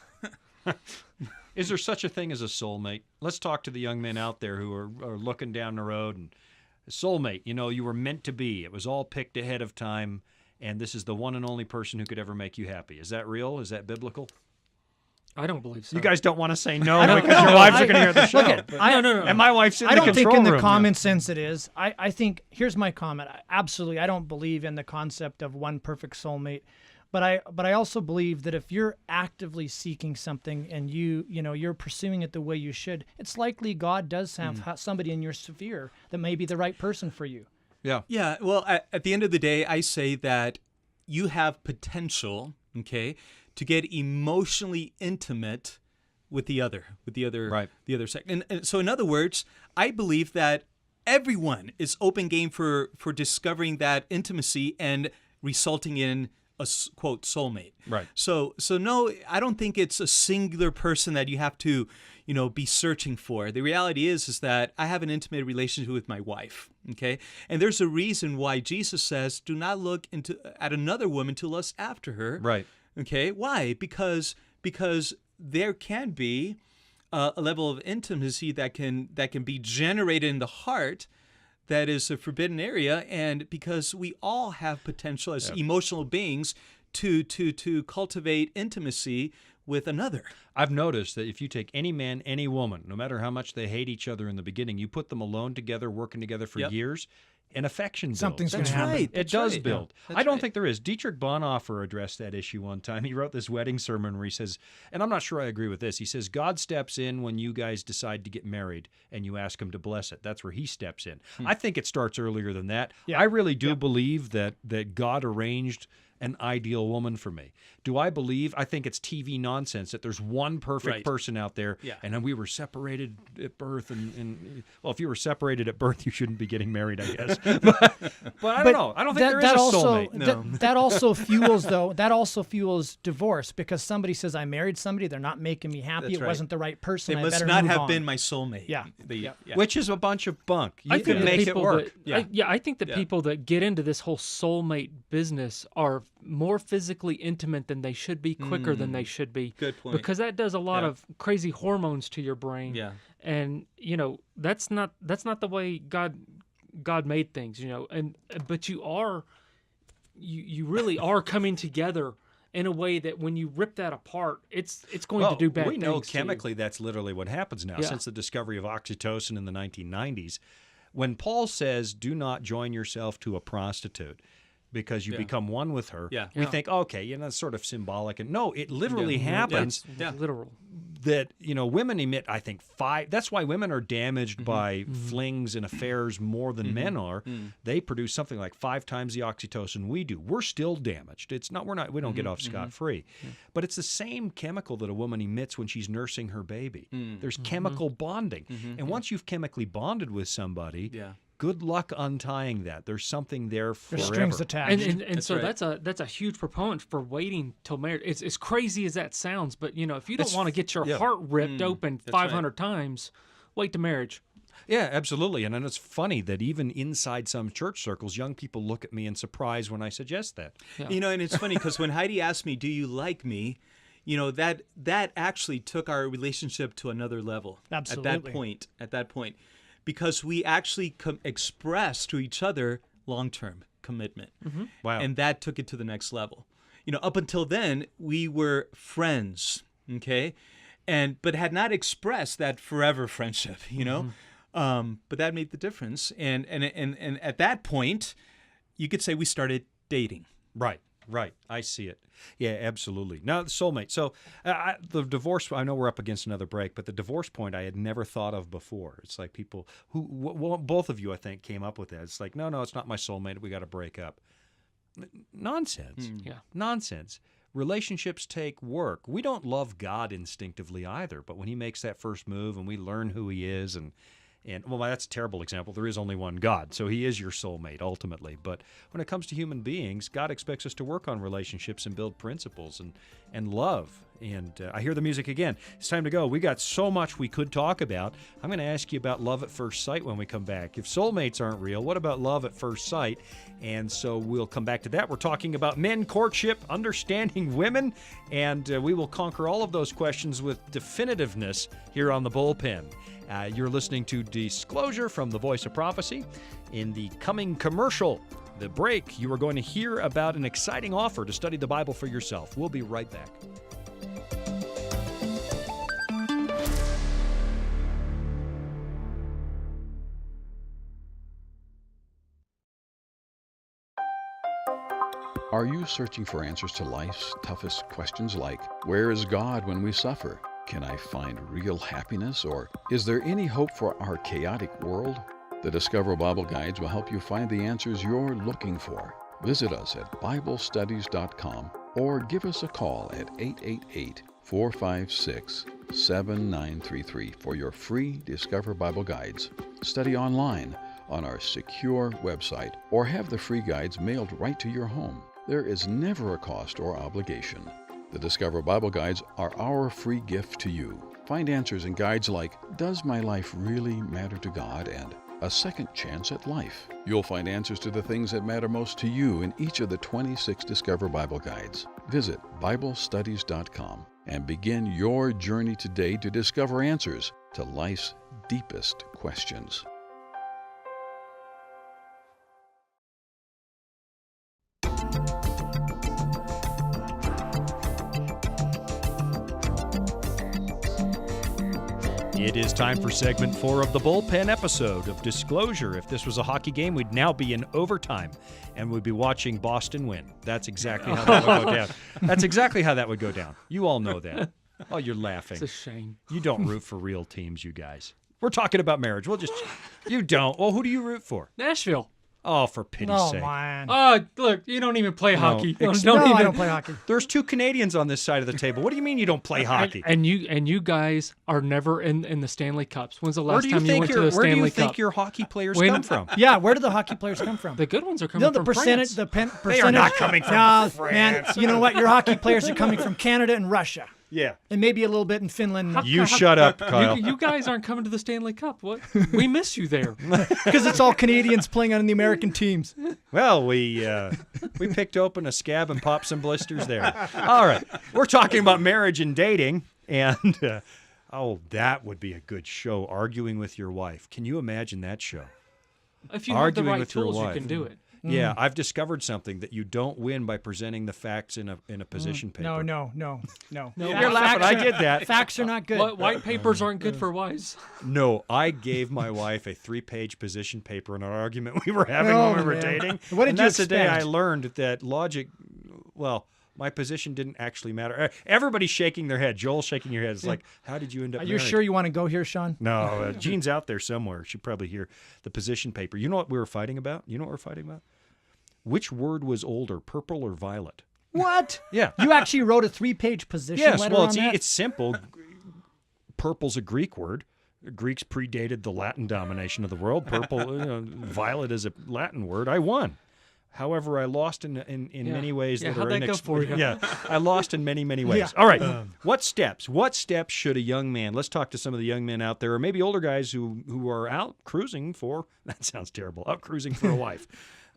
Is there such a thing as a soulmate? Let's talk to the young men out there who are looking down the road. And a soulmate, you were meant to be. It was all picked ahead of time, and this is the one and only person who could ever make you happy. Is that real? Is that biblical? I don't believe so. You guys don't want to say no because your wives are going to hear the show. No. And my wife's in I the don't think control in the room. common sense it is. I think, here's my comment. Absolutely, I don't believe in the concept of one perfect soulmate. But I also believe that if you're actively seeking something and you're pursuing it the way you should, it's likely God does have somebody in your sphere that may be the right person for you. Yeah. Yeah. Well, at the end of the day, I say that you have potential, okay, to get emotionally intimate with the other Right. the other sex. And so, in other words, I believe that everyone is open game for discovering that intimacy and resulting in a quote soulmate. Right. So no, I don't think it's a singular person that you have to, be searching for. The reality is that I have an intimate relationship with my wife. Okay, and there's a reason why Jesus says, "Do not look at another woman to lust after her." Right. Okay. Why? Because there can be a level of intimacy that can be generated in the heart. That is a forbidden area, and because we all have potential as emotional beings to cultivate intimacy with another. I've noticed that if you take any man, any woman, no matter how much they hate each other in the beginning, you put them alone together, working together for Yep. years, and affection builds. Something's going That's to happen. right. It That's does right. build. That's I don't right. think there is. Dietrich Bonhoeffer addressed that issue one time. He wrote this wedding sermon where he says, and I'm not sure I agree with this, he says, God steps in when you guys decide to get married and you ask him to bless it. That's where he steps in. I think it starts earlier than that. Yeah. I really do believe that God arranged an ideal woman for me. Do I believe? I think it's TV nonsense that there's one perfect Right. person out there, Yeah. and then we were separated at birth. And well, if you were separated at birth, you shouldn't be getting married, I guess. But I don't know. I don't think there is a soulmate. No. That also fuels, though. That also fuels divorce because somebody says I married somebody, they're not making me happy. That's It right. wasn't the right person. They I must better not move have on. been my soulmate. Yeah. Yeah. Which is a bunch of bunk. You I can think the make it people work. that, Yeah. I think the Yeah. people that get into this whole soulmate business are more physically intimate than they should be, quicker than they should be. Good point. Because that does a lot Yeah. of crazy hormones to your brain. Yeah. And that's not the way God made things. But you really are coming together in a way that when you rip that apart, it's going to do bad we things. know to you. chemically that's literally what happens now Yeah. since the discovery of oxytocin in the 1990s. When Paul says, do not join yourself to a prostitute because you become one with her, Yeah. we Yeah. think, okay, that's sort of symbolic. And no, it literally happens Yeah. Literal. that, women emit, I think, 5. That's why women are damaged by flings and affairs more than men are. They produce something like 5 times the oxytocin we do. We're still damaged. We don't get off scot-free. But it's the same chemical that a woman emits when she's nursing her baby. There's chemical bonding. And once you've chemically bonded with somebody, Yeah. good luck untying that. There's something there There's forever. strings attached. And so right. that's a huge proponent for waiting till marriage. It's as crazy as that sounds, but if you don't want to get your heart ripped open 500 times, wait to marriage. Yeah, absolutely. And then it's funny that even inside some church circles, young people look at me in surprise when I suggest that. Yeah. And it's funny because when Heidi asked me, "Do you like me?" that actually took our relationship to another level. Absolutely. At that point, because we actually expressed to each other long-term commitment. Wow. And that took it to the next level. Up until then, we were friends, okay? But had not expressed that forever friendship, But that made the difference. And at that point, you could say we started dating. Right. I see it. Yeah, absolutely. Now, soulmate. So the divorce, I know we're up against another break, but the divorce point I had never thought of before. It's like people both of you, I think, came up with that. It's like, no, it's not my soulmate. We got to break up. Nonsense. Yeah. Nonsense. Relationships take work. We don't love God instinctively either, but when he makes that first move and we learn who he is and well, that's a terrible example. There is only one God, so he is your soulmate ultimately. But when it comes to human beings, God expects us to work on relationships and build principles and love. And I hear the music again. It's time to go. We got so much we could talk about. I'm going to ask you about love at first sight when we come back. If soulmates aren't real, what about love at first sight? And so we'll come back to that. We're talking about men, courtship, understanding women, and we will conquer all of those questions with definitiveness here on The Bullpen. You're listening to Disclosure from the Voice of Prophecy. In the coming commercial, the break, you are going to hear about an exciting offer to study the Bible for yourself. We'll be right back. Are you searching for answers to life's toughest questions like, where is God when we suffer? Can I find real happiness? Or is there any hope for our chaotic world? The Discover Bible Guides will help you find the answers you're looking for. Visit us at BibleStudies.com or give us a call at 888-456-7933 for your free Discover Bible Guides. Study online on our secure website or have the free guides mailed right to your home. There is never a cost or obligation. The Discover Bible Guides are our free gift to you. Find answers in guides like, Does My Life Really Matter to God? And A Second Chance at Life. You'll find answers to the things that matter most to you in each of the 26 Discover Bible Guides. Visit BibleStudies.com and begin your journey today to discover answers to life's deepest questions. It is time for segment 4 of the bullpen episode of Disclosure. If this was a hockey game, we'd now be in overtime, and we'd be watching Boston win. That's exactly how that would go down. That's exactly how that would go down. You all know that. Oh, you're laughing. It's a shame. You don't root for real teams, you guys. We're talking about marriage. You don't. Well, who do you root for? Nashville. Oh, for pity's Oh, sake. man. Oh, look, you don't even play hockey. No, Don't I even. don't play hockey. There's 2 Canadians on this side of the table. What do you mean you don't play hockey? And you guys are never in the Stanley Cups. When's the Where last do you time you think went to your the Where do Stanley you think Cup? your hockey players When- come from? Yeah, where do the hockey players come from? The good ones are coming No, the from percentage, France. percentage. They are not coming from No, France. man, you know what? Your hockey players are coming from Canada and Russia, Yeah. and maybe a little bit in Finland, You shut up, Kyle. You guys aren't coming to the Stanley Cup. What? We miss you there. because it's all Canadians playing on the American teams. Well, we picked open a scab and popped some blisters there. All right. We're talking about marriage and dating, and that would be a good show, arguing with your wife. Can you imagine that show? If you have the Arguing right with your tools, you wife. can do it. Yeah, I've discovered something that you don't win by presenting the facts in a position paper. No. You're laughing. I did that. Facts are not good. White papers aren't good for wives. No, I gave my wife a 3-page position paper in an argument we were having Oh, when we were man. dating. What did and you that's the day I expect? learned that logic, well, my position didn't actually matter. Everybody's shaking their head. Joel's shaking your head. It's like, how did you end up Are you married? sure you want to go here, Sean? No, Jean's out there somewhere. She'd probably hear the position paper. You know what we were fighting about? You know what we're fighting about? Which word was older, purple or violet? What? Yeah. You actually wrote a 3-page position Yes, letter well, on that? it's simple. Purple's a Greek word. The Greeks predated the Latin domination of the world. Purple, violet is a Latin word. I won. However, I lost in many ways that how'd are that go for you? Yeah, I lost in many ways. Yeah. All right. What steps should a young man? Let's talk to some of the young men out there, or maybe older guys who are out cruising for. That sounds terrible. Out cruising for a wife.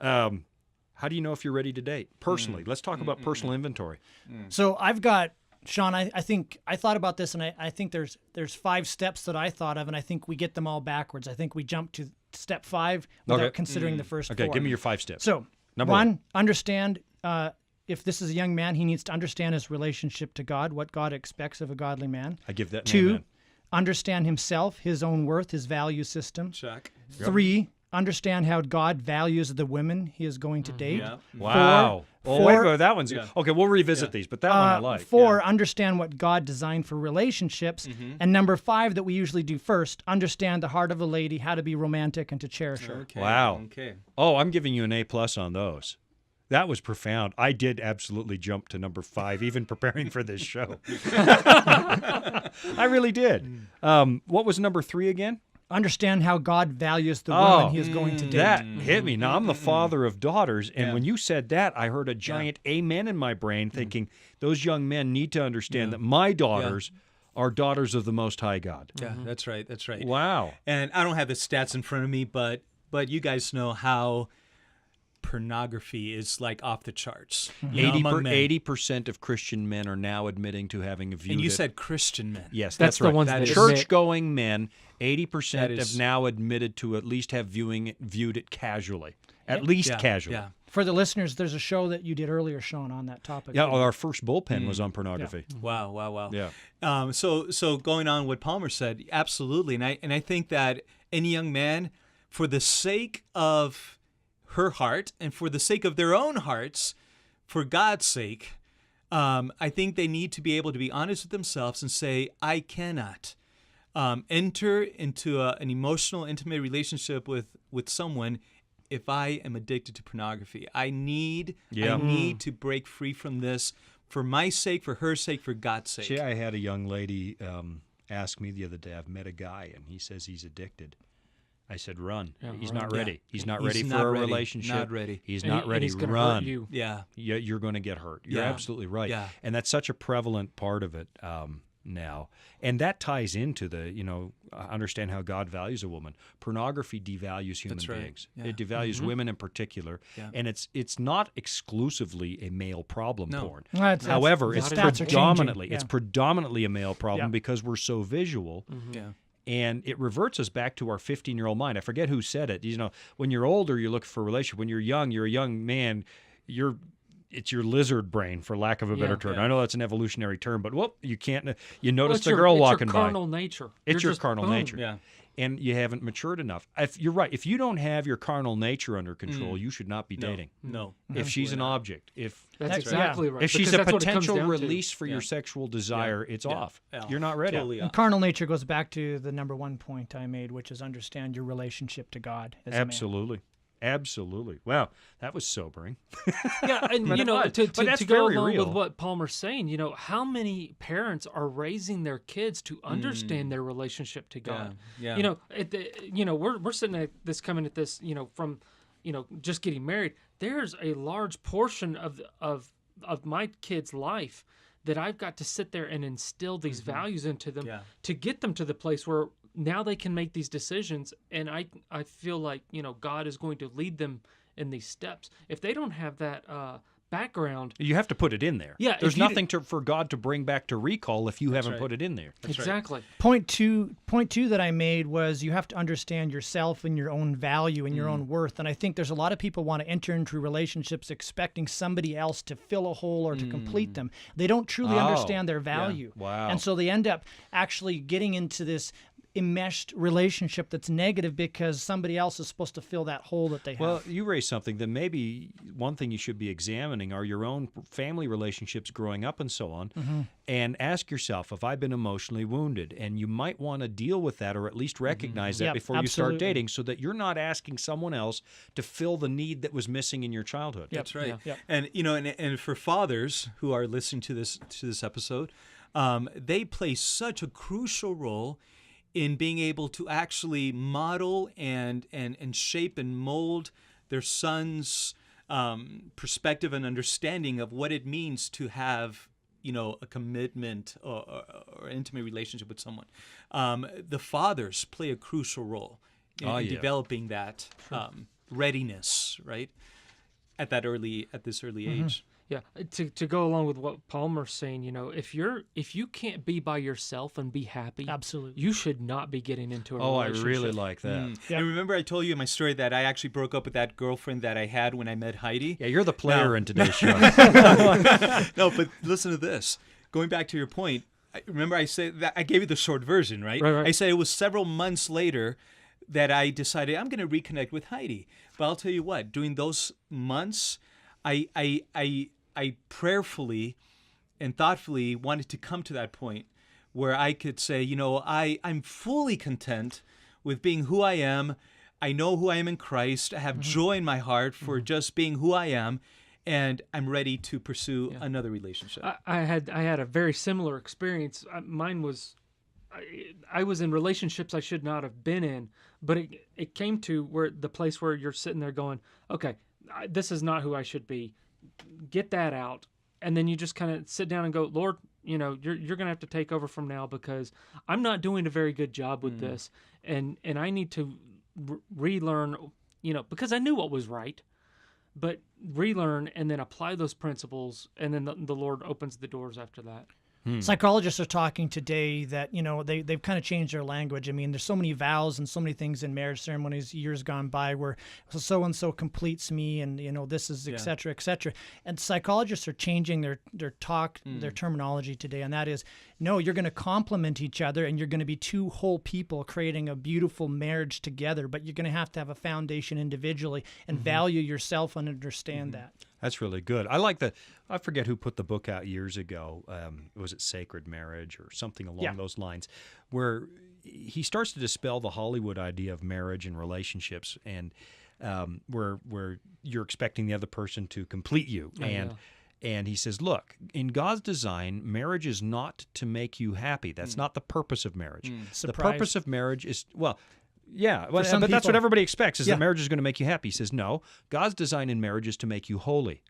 How do you know if you're ready to date? Personally, let's talk about personal inventory. So I've got, Sean, I think I thought about this, and I think there's 5 steps that I thought of, and I think we get them all backwards. I think we jump to step 5 without Okay. considering the first 4. Okay, give me your 5 steps. So, Number one, understand if this is a young man, he needs to understand his relationship to God, what God expects of a godly man. I give that. an 2, amen. understand himself, his own worth, his value system. Check. 3, understand how God values the women he is going to date. Yeah. Wow. Four- Oh, wait a minute. That one's Yeah. okay. We'll revisit these, but that one I like. 4, understand what God designed for relationships. And number 5, that we usually do first, understand the heart of a lady, how to be romantic and to cherish her. Okay. Wow. Okay. Oh, I'm giving you an A+ on those. That was profound. I did absolutely jump to number 5, even preparing for this show. I really did. What was number 3 again? Understand how God values the woman he is going to date. That hit me. Now, I'm the father of daughters, and when you said that, I heard a giant amen in my brain thinking those young men need to understand that my daughters are daughters of the Most High God. Yeah, that's right. That's right. Wow. And I don't have the stats in front of me, but you guys know how pornography is like off the charts. You know, among men. 80% of Christian men are now admitting to having viewed And you it. said Christian men. Yes, That's that's the right. ones that admit. Church-going men, 80% That have is- now admitted to at least have viewed it casually. At least Yeah, casually. Yeah. For the listeners, there's a show that you did earlier, Sean, on that topic. Yeah, well, our first bullpen was on pornography. Wow, wow, wow. Yeah. So going on what Palmer said, absolutely. And I think that any young man, for the sake of her heart and for the sake of their own hearts, for God's sake, I think they need to be able to be honest with themselves and say, I cannot enter into an emotional, intimate relationship with someone if I am addicted to pornography. I need to break free from this for my sake, for her sake, for God's sake. See, I had a young lady ask me the other day, I've met a guy, and he says he's addicted. I said, run. He's run. not ready. Yeah. He's not He's ready not for a ready. relationship. Not ready. He's And not he- and ready. he's gonna hurt Run. you. Yeah. You're going to get hurt. You're Yeah. absolutely right. Yeah. And that's such a prevalent part of it now. And that ties into the, understand how God values a woman. Pornography devalues human That's right. beings. Yeah. It devalues women in particular. Yeah. And it's not exclusively a male problem, No. porn. That's- However, the it's stats are changing. predominantly Yeah. it's predominantly a male problem Yeah. because we're so visual. Yeah. And it reverts us back to our 15-year-old mind. I forget who said it. When you're older, you look for a relationship. When you're young, you're a young man. it's your lizard brain, for lack of a better term. Yeah. I know that's an evolutionary term, but whoop, you can't. You notice It's the girl walking it's by. your carnal nature. It's You're your just, carnal boom. nature. Yeah. And you haven't matured enough. You're right. If you don't have your carnal nature under control, you should not be dating. No. If she's an object, if That's That's exactly right. if she's because a that's what it comes potential down to. release for your sexual desire, it's off. Yeah. You're not ready. Totally And off. carnal nature goes back to the number one point I made, which is understand your relationship to God as a man. Absolutely. Absolutely. Wow, that was sobering. Yeah, and But you it know, was. to But that's go very along real. with what Palmer's saying, you know, how many parents are raising their kids to understand their relationship to God? Yeah. You know, we're sitting at this, coming at this, you know, from, you know, just getting married. There's a large portion of my kid's life that I've got to sit there and instill these values into them to get them to the place where now they can make these decisions. And I feel like, you know, God is going to lead them in these steps. If they don't have that background, You have to put it in there. Yeah, There's if you- nothing for God to bring back to recall if you haven't right. put it in there. exactly. Point two that I made was you have to understand yourself and your own value and your own worth. And I think there's a lot of people want to enter into relationships expecting somebody else to fill a hole or to complete them. They don't truly Oh, understand their value. Wow. And so they end up actually getting into this enmeshed relationship that's negative because somebody else is supposed to fill that hole that they have. Well, you raised something that maybe one thing you should be examining are your own family relationships growing up and so on. And ask yourself, have I been emotionally wounded? And you might want to deal with that or at least recognize that Yep, before you start absolutely. dating so that you're not asking someone else to fill the need that was missing in your childhood. Yep. That's right. Yep. And you know, and for fathers who are listening to this episode, they play such a crucial role in being able to actually model and shape and mold their son's perspective and understanding of what it means to have, you know, a commitment or intimate relationship with someone. The fathers play a crucial role in developing that readiness, right, at this early age. Yeah, to go along with what Palmer's saying, you know, if you can't be by yourself and be happy, Absolutely. you should not be getting into a Oh, I relationship. really like that. And remember I told you in my story that I actually broke up with that girlfriend that I had when I met Heidi? Yeah, you're the player in today's show. No, but listen to this. Going back to your point, remember I said that I gave you the short version, right? Right. I said it was several months later that I decided I'm going to reconnect with Heidi. But I'll tell you what, during those months, I prayerfully and thoughtfully wanted to come to that point where I could say, you know, I'm fully content with being who I am. I know who I am in Christ. I have joy in my heart for just being who I am, and I'm ready to pursue another relationship. I had a very similar experience. Mine was, I was in relationships I should not have been in, but it came to where the place where you're sitting there going, okay, this is not who I should be. Get that out, and then you just kind of sit down and go, Lord, you know, you're gonna have to take over from now because I'm not doing a very good job with this, and I need to relearn, you know, because I knew what was right, but relearn and then apply those principles, and then the Lord opens the doors after that. Psychologists are talking today that, you know, they've kind of changed their language. I mean, there's so many vows and so many things in marriage ceremonies years gone by where so-and-so completes me and, you know, this is et cetera, et cetera. And psychologists are changing their talk, their terminology today. And that is, no, you're going to complement each other and you're going to be two whole people creating a beautiful marriage together. But you're going to have a foundation individually and value yourself and understand that. That's really good. I like I forget who put the book out years ago. Was it Sacred Marriage or something along those lines, where he starts to dispel the Hollywood idea of marriage and relationships, and where you're expecting the other person to complete you. And he says, look, in God's design, marriage is not to make you happy. That's not the purpose of marriage. The Surprise. purpose of marriage is, but some that's what people- everybody expects is Yeah. that marriage is going to make you happy. He says, no, God's design in marriage is to make you holy.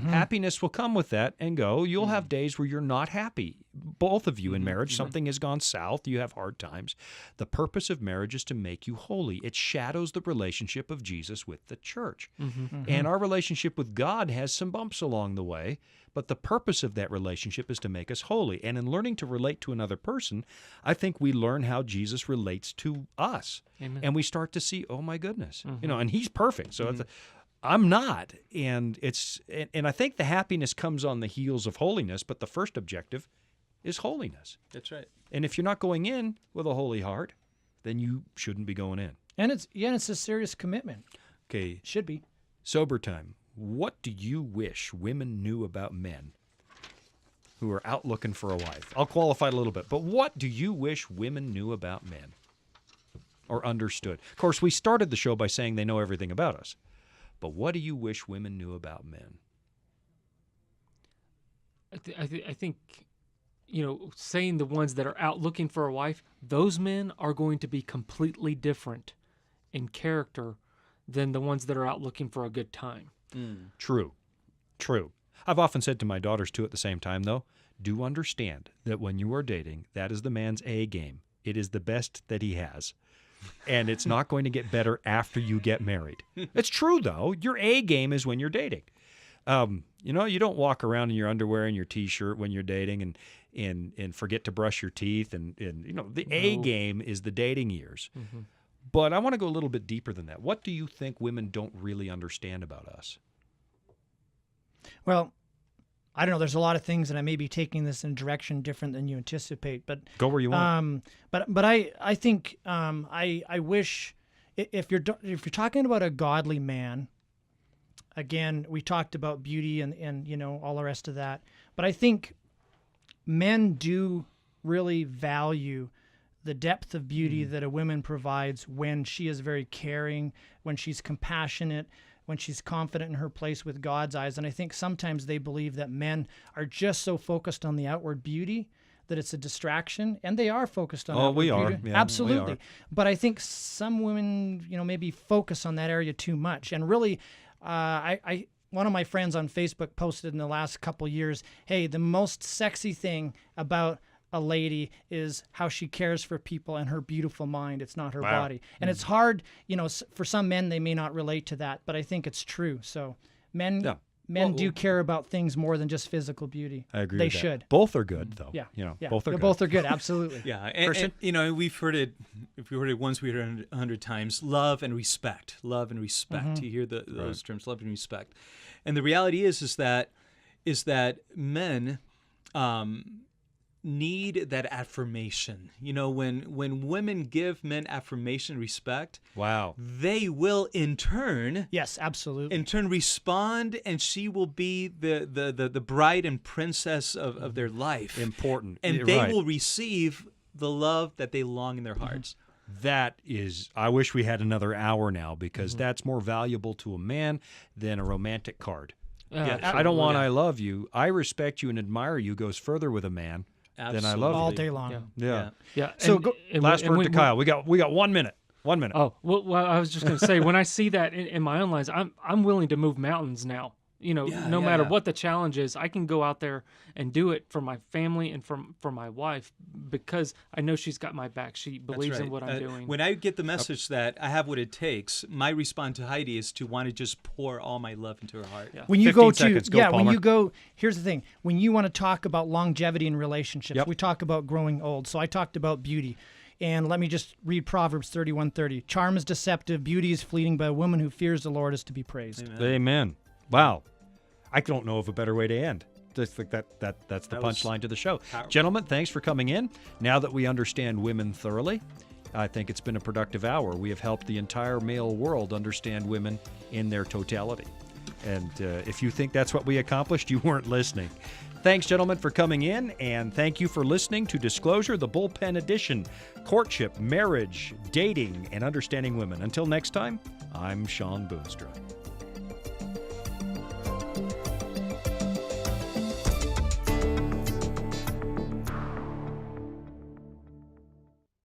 Happiness will come with that and go. You'll have days where you're not happy. Both of you in marriage, something has gone south. You have hard times. The purpose of marriage is to make you holy. It shadows the relationship of Jesus with the church. And our relationship with God has some bumps along the way, but the purpose of that relationship is to make us holy. And in learning to relate to another person, I think we learn how Jesus relates to us. Amen. And we start to see, oh my goodness, you know, and he's perfect. So I'm not. And I think the happiness comes on the heels of holiness, but the first objective is holiness. That's right. And if you're not going in with a holy heart, then you shouldn't be going in. And it's a serious commitment. Okay, Should be. sober time. What do you wish women knew about men who are out looking for a wife? I'll qualify it a little bit, but what do you wish women knew about men or understood? Of course, we started the show by saying they know everything about us, but what do you wish women knew about men? I think, saying the ones that are out looking for a wife, those men are going to be completely different in character than the ones that are out looking for a good time. True. I've often said to my daughters, too, at the same time, though, do understand that when you are dating, that is the man's A game. It is the best that he has. And it's not going to get better after you get married. It's true, though. Your A game is when you're dating. You don't walk around in your underwear and your T-shirt when you're dating and forget to brush your teeth. And the A game is the dating years. Mm-hmm. But I want to go a little bit deeper than that. What do you think women don't really understand about us? Well, I don't know. There's a lot of things, and I may be taking this in a direction different than you anticipate. But go where you want. But I think I wish if you're talking about a godly man. Again, we talked about beauty and all the rest of that. But I think men do really value the depth of beauty that a woman provides when she is very caring, when she's compassionate, when she's confident in her place with God's eyes. And I think sometimes they believe that men are just so focused on the outward beauty that it's a distraction, and they are focused on outward beauty. Yeah, absolutely. we are. But I think some women, maybe focus on that area too much. And really, one of my friends on Facebook posted in the last couple years, hey, the most sexy thing about a lady is how she cares for people and her beautiful mind. It's not her body. And it's hard, for some men, they may not relate to that, but I think it's true. So men do care about things more than just physical beauty. I agree They with that. should. Both are good, though. Yeah. Both are good. Both are good, absolutely. Yeah, and we've heard it. If we heard it once, we heard it 100 times. Love and respect. Love and respect. Mm-hmm. You hear those terms, love and respect. And the reality is that men need that affirmation. When women give men affirmation, respect, wow, they will in turn, yes, absolutely, respond, and she will be the bride and princess of their life. Important, and they will receive the love that they long in their hearts. That is, I wish we had another hour now, because that's more valuable to a man than a romantic card. Yeah, I don't want I love you. I respect you and admire you goes further with a man than I love you. all day long. Yeah. So last word to Kyle. We got 1 minute. 1 minute. Oh, well, I was just going to say, when I see that in my own lives, I'm willing to move mountains now. No matter what the challenge is, I can go out there and do it for my family and for my wife, because I know she's got my back. She believes in what I'm doing. When I get the message that I have what it takes, my response to Heidi is to want to just pour all my love into her heart. Yeah. When you 15 go seconds. to Palmer. when you go, here's the thing. When you want to talk about longevity in relationships, we talk about growing old. So I talked about beauty. And let me just read Proverbs 31:30. Charm is deceptive, beauty is fleeting, but a woman who fears the Lord is to be praised. Amen. Wow. I don't know of a better way to end. Just like that's the punchline to the show. Powerful. Gentlemen, thanks for coming in. Now that we understand women thoroughly, I think it's been a productive hour. We have helped the entire male world understand women in their totality. And if you think that's what we accomplished, you weren't listening. Thanks, gentlemen, for coming in, and thank you for listening to Disclosure, the Bullpen Edition, Courtship, Marriage, Dating, and Understanding Women. Until next time, I'm Shawn Boonstra.